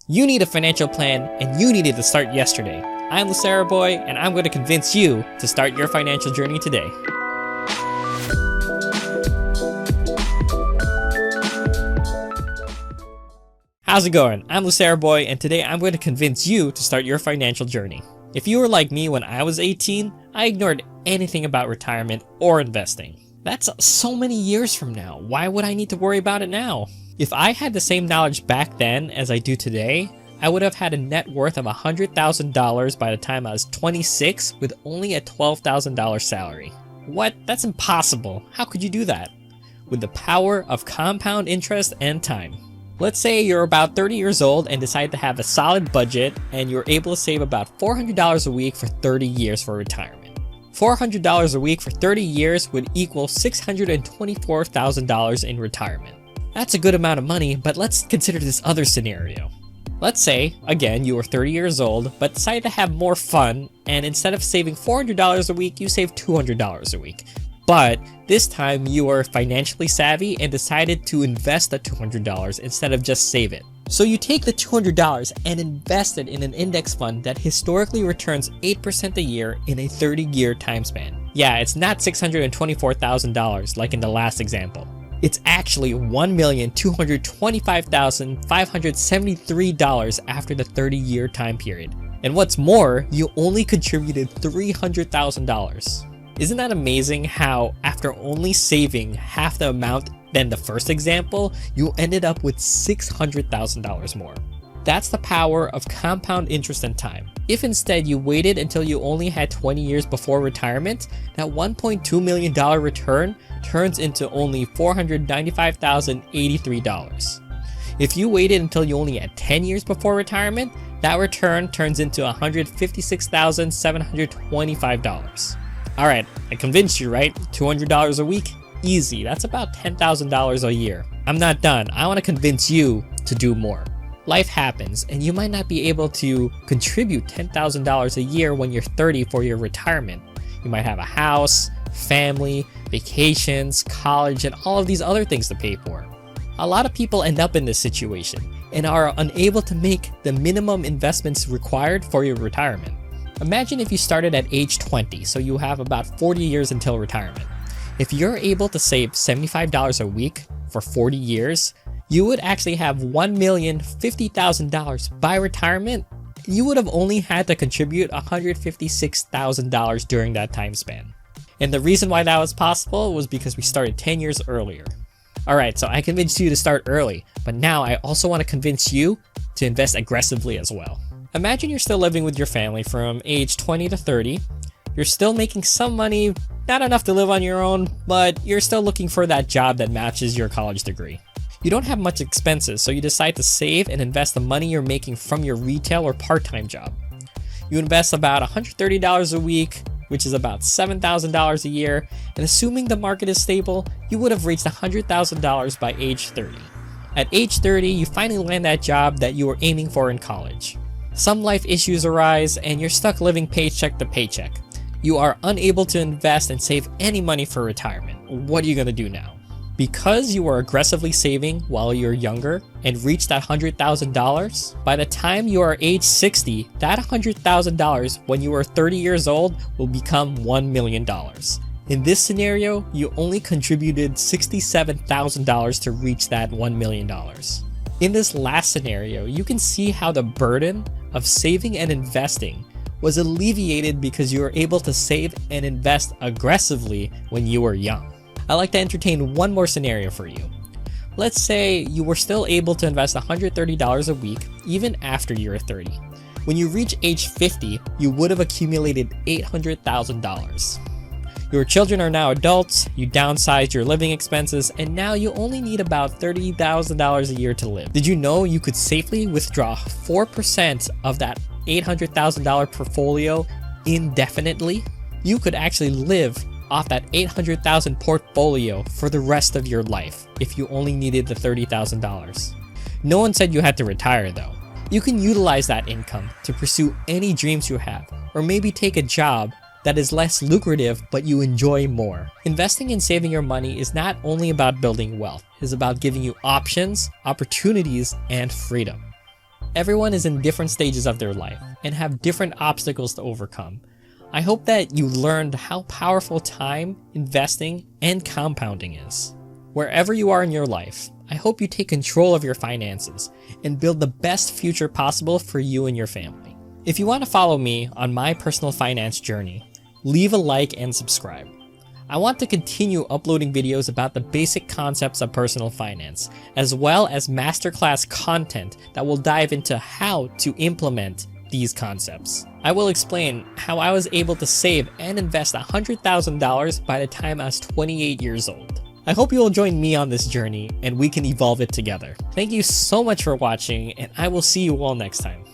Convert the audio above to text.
You need a financial plan, and you needed to start yesterday. I'm LooseArrowBoy, and I'm going to convince you to start your financial journey today. How's it going? I'm LooseArrowBoy, and today I'm going to convince you to start your financial journey. If you were like me when I was 18, I ignored anything about retirement or investing. That's so many years from now. Why would I need to worry about it now? If I had the same knowledge back then as I do today, I would have had a net worth of $100,000 by the time I was 26 with only a $12,000 salary. What? That's impossible. How could you do that? With the power of compound interest and time. Let's say you're about 30 years old and decide to have a solid budget and you're able to save about $400 a week for 30 years for retirement. $400 a week for 30 years would equal $624,000 in retirement. That's a good amount of money, but let's consider this other scenario. Let's say, again, you were 30 years old, but decided to have more fun, and instead of saving $400 a week, you save $200 a week. But this time you were financially savvy and decided to invest the $200 instead of just save it. So you take the $200 and invest it in an index fund that historically returns 8% a year in a 30-year time span. Yeah, it's not $624,000 like in the last example. It's actually $1,225,573 after the 30-year time period. And what's more, you only contributed $300,000. Isn't that amazing how after only saving half the amount than the first example, you ended up with $600,000 more? That's the power of compound interest and time. If instead you waited until you only had 20 years before retirement, that $1.2 million return turns into only $495,083. If you waited until you only had 10 years before retirement, that return turns into $156,725. Alright, I convinced you, right? $200 a week? Easy, that's about $10,000 a year. I'm not done, I want to convince you to do more. Life happens, and you might not be able to contribute $10,000 a year when you're 30 for your retirement. You might have a house, family, vacations, college, and all of these other things to pay for. A lot of people end up in this situation and are unable to make the minimum investments required for your retirement. Imagine if you started at age 20, so you have about 40 years until retirement. If you're able to save $75 a week for 40 years, you would actually have $1,050,000 by retirement. You would have only had to contribute $156,000 during that time span. And the reason why that was possible was because we started 10 years earlier. Alright, so I convinced you to start early, but now I also want to convince you to invest aggressively as well. Imagine you're still living with your family from age 20 to 30. You're still making some money, not enough to live on your own, but you're still looking for that job that matches your college degree. You don't have much expenses, so you decide to save and invest the money you're making from your retail or part-time job. You invest about $130 a week, which is about $7,000 a year, and assuming the market is stable, you would have reached $100,000 by age 30. At age 30, you finally land that job that you were aiming for in college. Some life issues arise, and you're stuck living paycheck to paycheck. You are unable to invest and save any money for retirement. What are you going to do now? Because you were aggressively saving while you're younger and reached that $100,000, by the time you are age 60, that $100,000 when you are 30 years old will become $1 million. In this scenario, you only contributed $67,000 to reach that $1 million. In this last scenario, you can see how the burden of saving and investing was alleviated because you were able to save and invest aggressively when you were young. I'd like to entertain one more scenario for you. Let's say you were still able to invest $130 a week even after you're 30. When you reach age 50, you would have accumulated $800,000. Your children are now adults, you downsized your living expenses, and now you only need about $30,000 a year to live. Did you know you could safely withdraw 4% of that $800,000 portfolio indefinitely? You could actually live off that $800,000 portfolio for the rest of your life if you only needed the $30,000. No one said you had to retire though. You can utilize that income to pursue any dreams you have, or maybe take a job that is less lucrative but you enjoy more. Investing and saving your money is not only about building wealth, it is about giving you options, opportunities, and freedom. Everyone is in different stages of their life and have different obstacles to overcome. I hope that you learned how powerful time, investing, and compounding is. Wherever you are in your life, I hope you take control of your finances and build the best future possible for you and your family. If you want to follow me on my personal finance journey, leave a like and subscribe. I want to continue uploading videos about the basic concepts of personal finance, as well as masterclass content that will dive into how to implement these concepts. I will explain how I was able to save and invest $100,000 by the time I was 28 years old. I hope you will join me on this journey and we can evolve it together. Thank you so much for watching, and I will see you all next time.